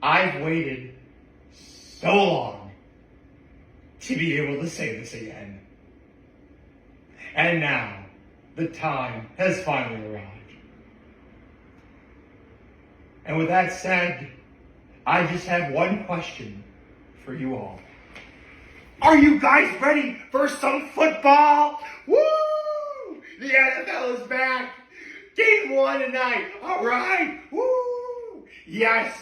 I've waited so long to be able to say this again. And now, the time has finally arrived. And with that said, I just have one question for you all. Are you guys ready for some football? Woo! The NFL is back. Game 1 tonight. All right. Woo! Yes.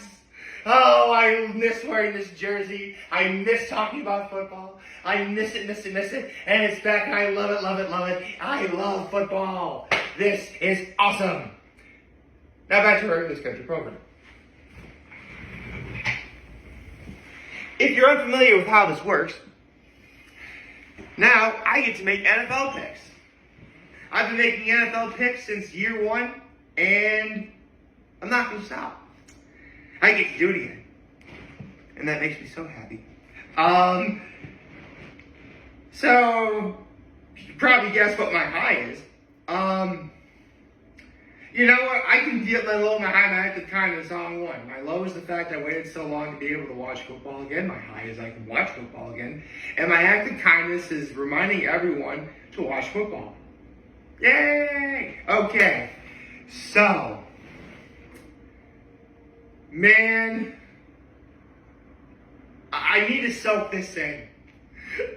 Oh, I miss wearing this jersey. I miss talking about football. I miss it. And it's back and I love it. I love football. This is awesome. Now back to our English country program. If you're unfamiliar with how this works, now I get to make NFL picks. I've been making NFL picks since year 1, and I'm not going to stop. I get to do it again. And that makes me so happy. So, you can probably guess what my high is. You know what? I can get my low, my high, my active kindness on one. My low is the fact I waited so long to be able to watch football again. My high is I can watch football again. And my active kindness is reminding everyone to watch football. Yay! Okay. So, man, I need to soak this in.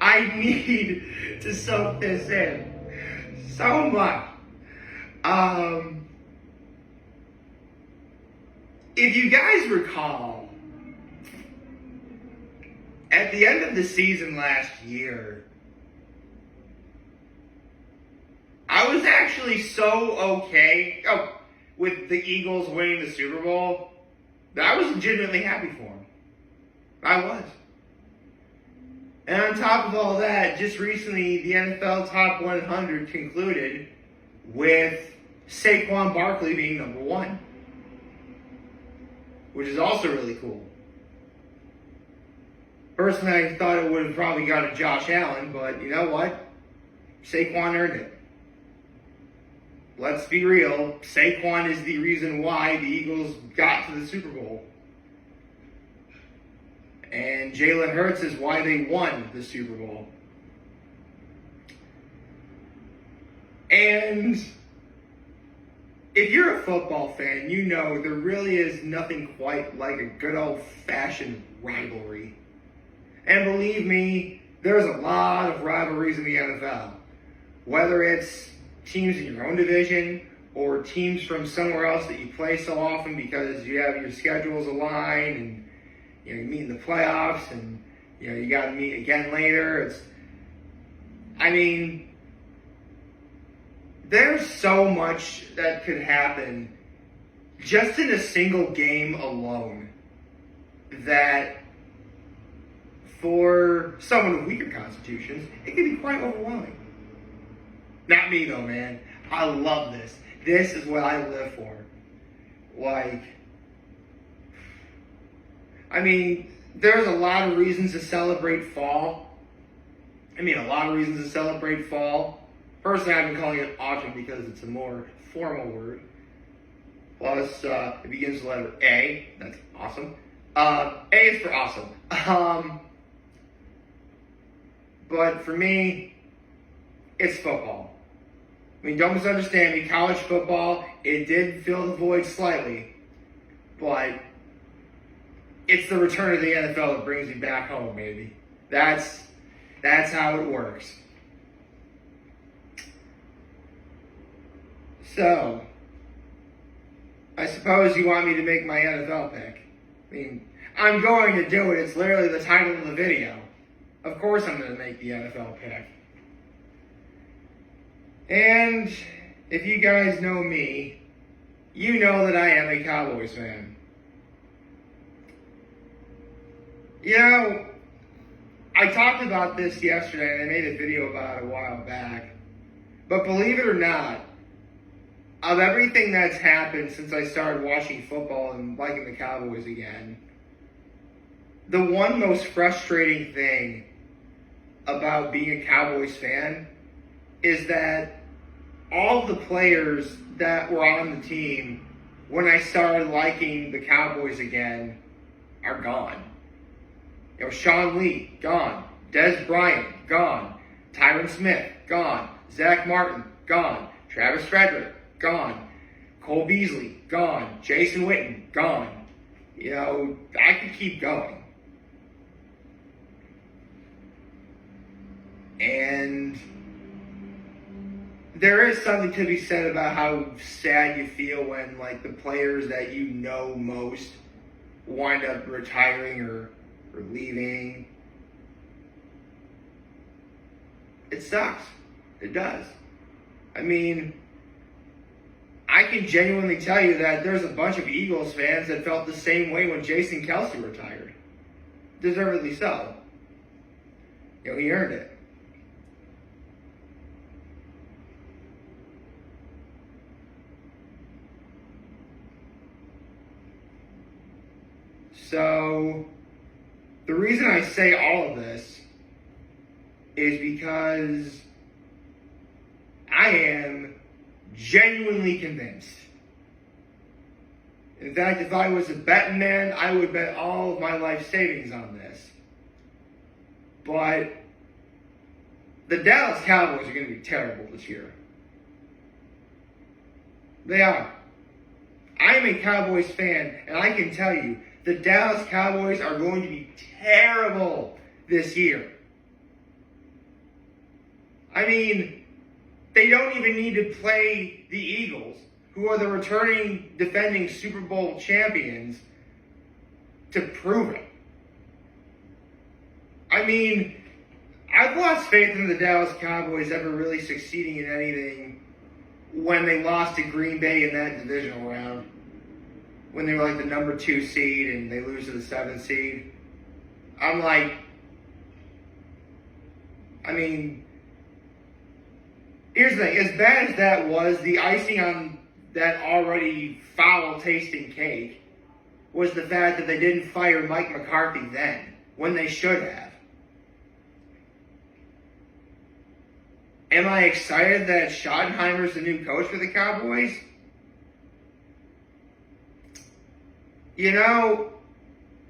I need to soak this in so much. If you guys recall, at the end of the season last year, I was actually so okay with the Eagles winning the Super Bowl that I was legitimately happy for them. I was. And on top of all that, just recently, the NFL Top 100 concluded with Saquon Barkley being number 1. Which is also really cool. Personally, I thought it would have probably gone to Josh Allen, but you know what? Saquon earned it. Let's be real. Saquon is the reason why the Eagles got to the Super Bowl. And Jalen Hurts is why they won the Super Bowl. And if you're a football fan, you know there really is nothing quite like a good old-fashioned rivalry. And believe me, there's a lot of rivalries in the NFL. Whether it's teams in your own division or teams from somewhere else that you play so often because you have your schedules aligned and you meet in the playoffs and you got to meet again later. There's so much that could happen just in a single game alone that for someone with weaker constitutions, it can be quite overwhelming. Not me though, man. I love this. This is what I live for. There's a lot of reasons to celebrate fall. Personally, I've been calling it autumn because it's a more formal word. Plus, it begins with the letter A. That's awesome. A is for awesome. But for me, it's football. Don't misunderstand me. College football, it did fill the void slightly. But it's the return of the NFL that brings me back home, baby. That's how it works. So, I suppose you want me to make my NFL pick. I'm going to do it. It's literally the title of the video. Of course I'm going to make the NFL pick. And if you guys know me, you know that I am a Cowboys fan. I talked about this yesterday and I made a video about it a while back. But believe it or not, of everything that's happened since I started watching football and liking the Cowboys again, the one most frustrating thing about being a Cowboys fan is that all the players that were on the team when I started liking the Cowboys again are gone. Sean Lee, gone. Des Bryant, gone. Tyron Smith, gone. Zach Martin, gone. Travis Frederick, gone. Cole Beasley, gone. Jason Witten, gone. I could keep going. And there is something to be said about how sad you feel when, the players that you know most wind up retiring or leaving. It sucks. It does. I can genuinely tell you that there's a bunch of Eagles fans that felt the same way when Jason Kelce retired. Deservedly so. He earned it. So, the reason I say all of this is because I am genuinely convinced. In fact, if I was a betting man, I would bet all of my life savings on this. But the Dallas Cowboys are going to be terrible this year. They are. I am a Cowboys fan, and I can tell you, the Dallas Cowboys are going to be terrible this year. They don't even need to play the Eagles, who are the returning, defending Super Bowl champions, to prove it. I've lost faith in the Dallas Cowboys ever really succeeding in anything when they lost to Green Bay in that divisional round. When they were the number 2 seed and they lose to the 7th seed. Here's the thing. As bad as that was, the icing on that already foul-tasting cake was the fact that they didn't fire Mike McCarthy then, when they should have. Am I excited that Schottenheimer's the new coach for the Cowboys?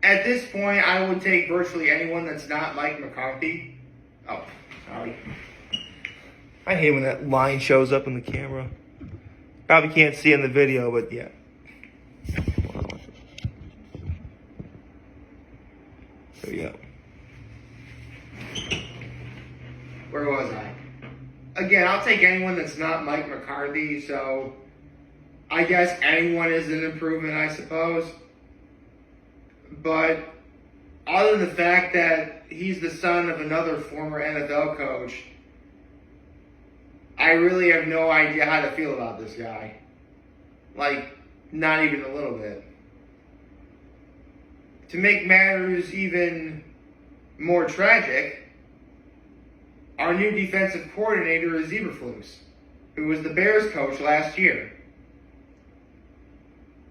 At this point, I would take virtually anyone that's not Mike McCarthy. Oh, sorry. I hate when that line shows up in the camera. Probably can't see in the video, but yeah. There we go. Where was I? Again, I'll take anyone that's not Mike McCarthy, so I guess anyone is an improvement, I suppose. But other than the fact that he's the son of another former NFL coach, I really have no idea how to feel about this guy. Not even a little bit. To make matters even more tragic, our new defensive coordinator is Eberflus, who was the Bears coach last year.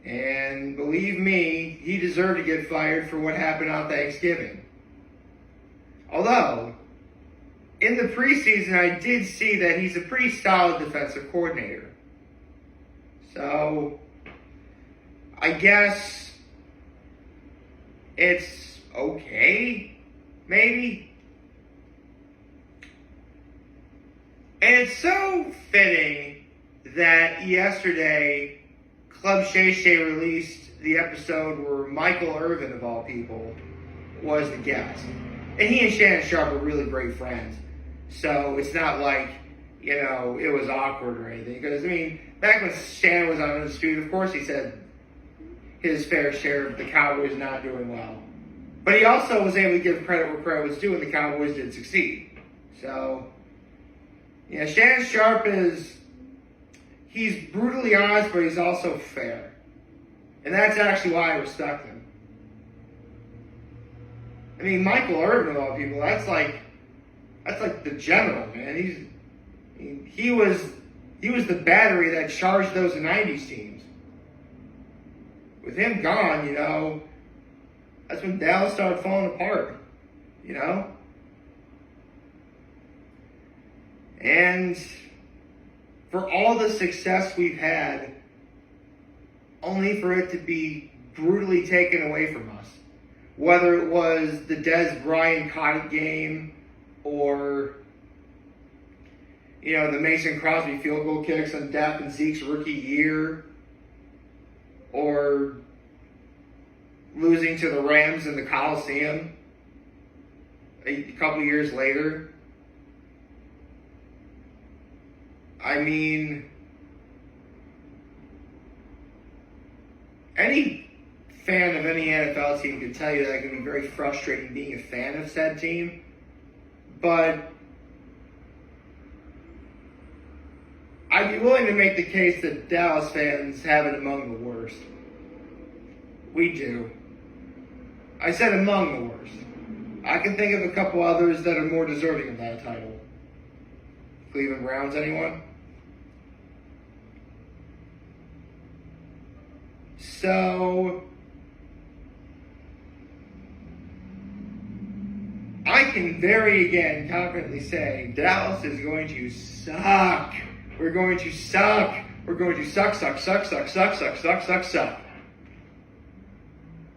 And believe me, he deserved to get fired for what happened on Thanksgiving. Although, in the preseason, I did see that he's a pretty solid defensive coordinator. So, I guess it's okay, maybe. And it's so fitting that yesterday Club Shay Shay released the episode where Michael Irvin, of all people, was the guest. And he and Shannon Sharp are really great friends. So it's not like, it was awkward or anything. Because, back when Shannon was on Undisputed, of course he said his fair share of the Cowboys not doing well. But he also was able to give credit where credit was due, and the Cowboys did succeed. So, Shannon Sharp he's brutally honest, but he's also fair. And that's actually why I respect him. Michael Irvin, of all people, that's like the general, man. He was the battery that charged those 90s teams. With him gone, that's when Dallas started falling apart, And for all the success we've had, only for it to be brutally taken away from us. Whether it was the Des Bryant caught it game or, the Mason Crosby field goal kicks on Dak and Zeke's rookie year, or losing to the Rams in the Coliseum a couple years later. I mean, any fan of any NFL team can tell you that it can be very frustrating being a fan of said team, but I'd be willing to make the case that Dallas fans have it among the worst. We do. I said among the worst. I can think of a couple others that are more deserving of that title. Cleveland Browns, anyone? So, I can very again confidently say Dallas is going to suck. We're going to suck. We're going to suck.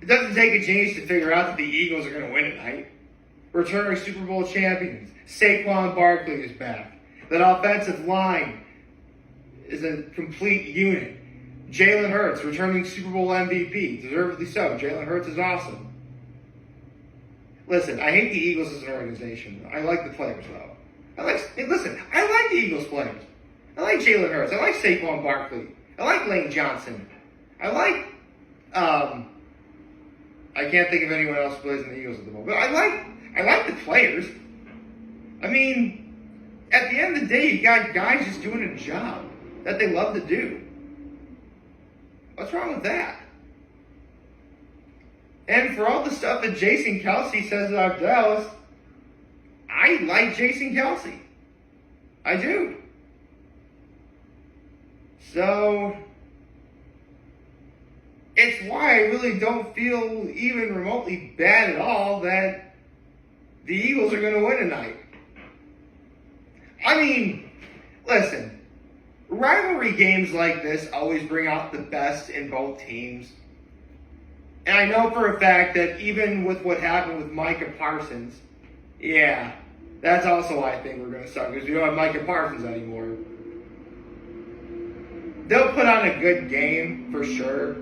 It doesn't take a genius to figure out that the Eagles are going to win tonight. Returning Super Bowl champions. Saquon Barkley is back. That offensive line is a complete unit. Jalen Hurts, returning Super Bowl MVP. Deservedly so. Jalen Hurts is awesome. Listen, I hate the Eagles as an organization. I like the players, though. I like the Eagles players. I like Jalen Hurts. I like Saquon Barkley. I like Lane Johnson. I like, I can't think of anyone else who plays in the Eagles at the moment. But I like the players. I mean, at the end of the day, you got guys just doing a job that they love to do. What's wrong with that? And for all the stuff that Jason Kelce says about Dallas, I like Jason Kelce. I do. So, it's why I really don't feel even remotely bad at all that the Eagles are going to win tonight. I mean, listen, rivalry games like this always bring out the best in both teams. And I know for a fact that even with what happened with Micah Parsons, yeah, that's also why I think we're going to suck, because we don't have Micah Parsons anymore. They'll put on a good game, for sure.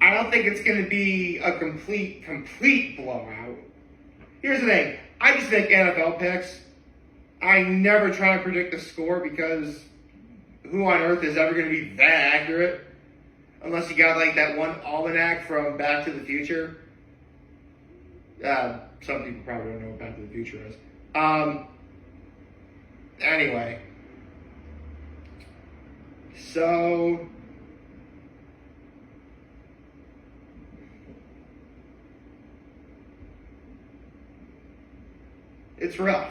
I don't think it's going to be a complete blowout. Here's the thing. I just make NFL picks. I never try to predict the score because who on earth is ever going to be that accurate? Unless you got like that one almanac from Back to the Future. Some people probably don't know what Back to the Future is. Anyway. So, it's rough.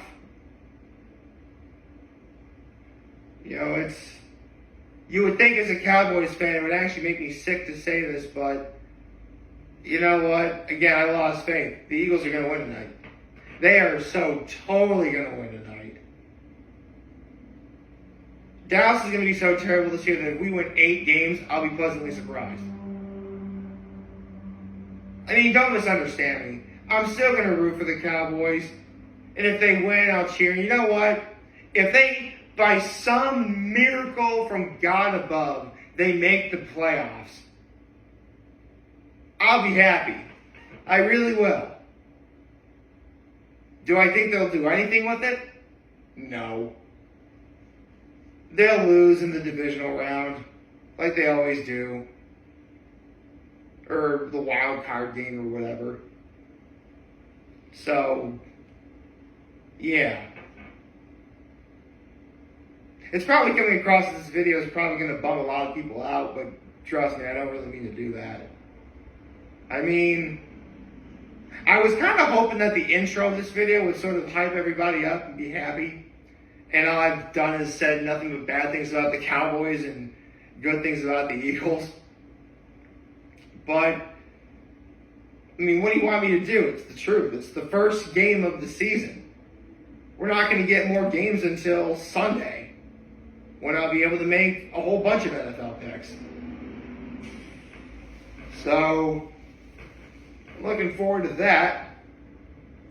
You would think as a Cowboys fan, it would actually make me sick to say this, but you know what? Again, I lost faith. The Eagles are going to win tonight. They are so totally going to win tonight. Dallas is going to be so terrible this year that if we win 8 games, I'll be pleasantly surprised. I mean, don't misunderstand me. I'm still going to root for the Cowboys. And if they win, I'll cheer. And you know what? If they, by some miracle from God above, they make the playoffs, I'll be happy. I really will. Do I think they'll do anything with it? No. They'll lose in the divisional round, like they always do. Or the wild card game or whatever. So, yeah. It's probably coming across as this video is probably going to bum a lot of people out, but trust me, I don't really mean to do that. I mean, I was kind of hoping that the intro of this video would sort of hype everybody up and be happy. And all I've done is said nothing but bad things about the Cowboys and good things about the Eagles. But, I mean, what do you want me to do? It's the truth. It's the first game of the season. We're not going to get more games until Sunday, when I'll be able to make a whole bunch of NFL picks. So, I'm looking forward to that.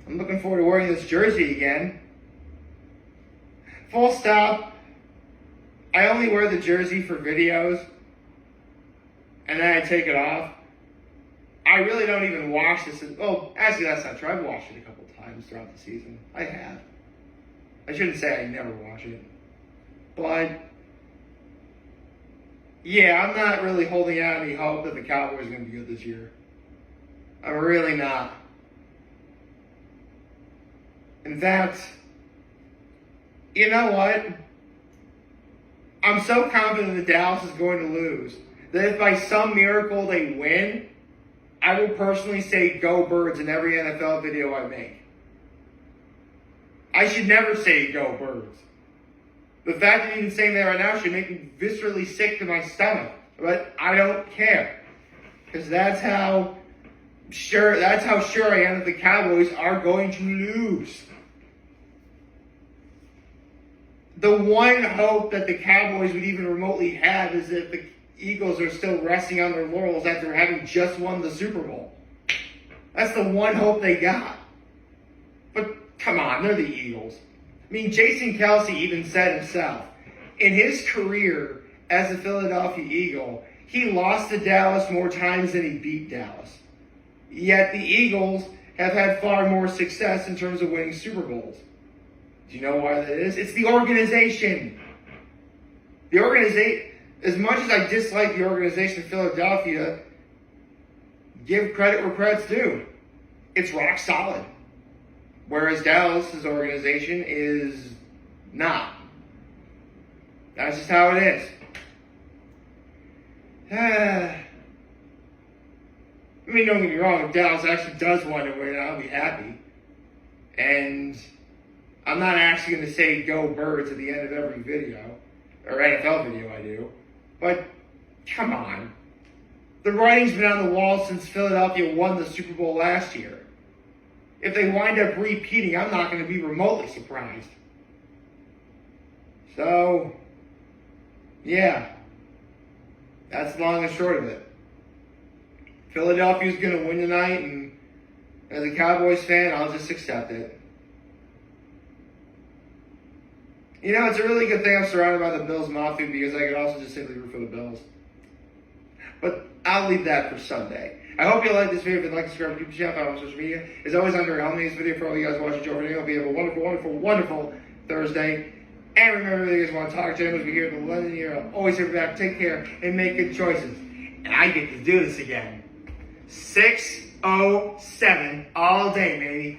I'm looking forward to wearing this jersey again. Full stop. I only wear the jersey for videos, and then I take it off. I really don't even wash this. Well, actually, that's not true. I've washed it a couple times throughout the season. I have. I shouldn't say I never wash it. But, yeah, I'm not really holding out any hope that the Cowboys are going to be good this year. I'm really not. In fact, you know what? I'm so confident that Dallas is going to lose that if by some miracle they win, I will personally say "Go Birds" in every NFL video I make. I should never say "Go Birds." The fact that you're even saying that right now should make me viscerally sick to my stomach. But I don't care. Because that's how sure I am that the Cowboys are going to lose. The one hope that the Cowboys would even remotely have is that the Eagles are still resting on their laurels after having just won the Super Bowl. That's the one hope they got. But come on, they're the Eagles. I mean, Jason Kelce even said himself, in his career as a Philadelphia Eagle, he lost to Dallas more times than he beat Dallas. Yet the Eagles have had far more success in terms of winning Super Bowls. Do you know why that is? It's the organization. The organization, as much as I dislike the organization of Philadelphia, give credit where credit's due. It's rock solid. Whereas Dallas's organization is not. That's just how it is. I mean, don't get me wrong, if Dallas actually does want to win, I'll be happy. And I'm not actually going to say "Go Birds" at the end of every video, or NFL video I do. But, come on. The writing's been on the wall since Philadelphia won the Super Bowl last year. If they wind up repeating, I'm not going to be remotely surprised. So, yeah. That's the long and short of it. Philadelphia's going to win tonight, and as a Cowboys fan, I'll just accept it. You know, it's a really good thing I'm surrounded by the Bills Mafia because I could also just simply root for the Bills. But I'll leave that for Sunday. I hope you liked this video. If you'd like to subscribe to the YouTube channel, follow me on social media. As always, I'm very helping this video for all you guys watching Joe Video. Hope you have a wonderful, wonderful, wonderful Thursday. And remember, if you guys want to talk to me, we're here in the London year. I'll always here back. Take care and make good choices. And I get to do this again. 6:07 all day, baby.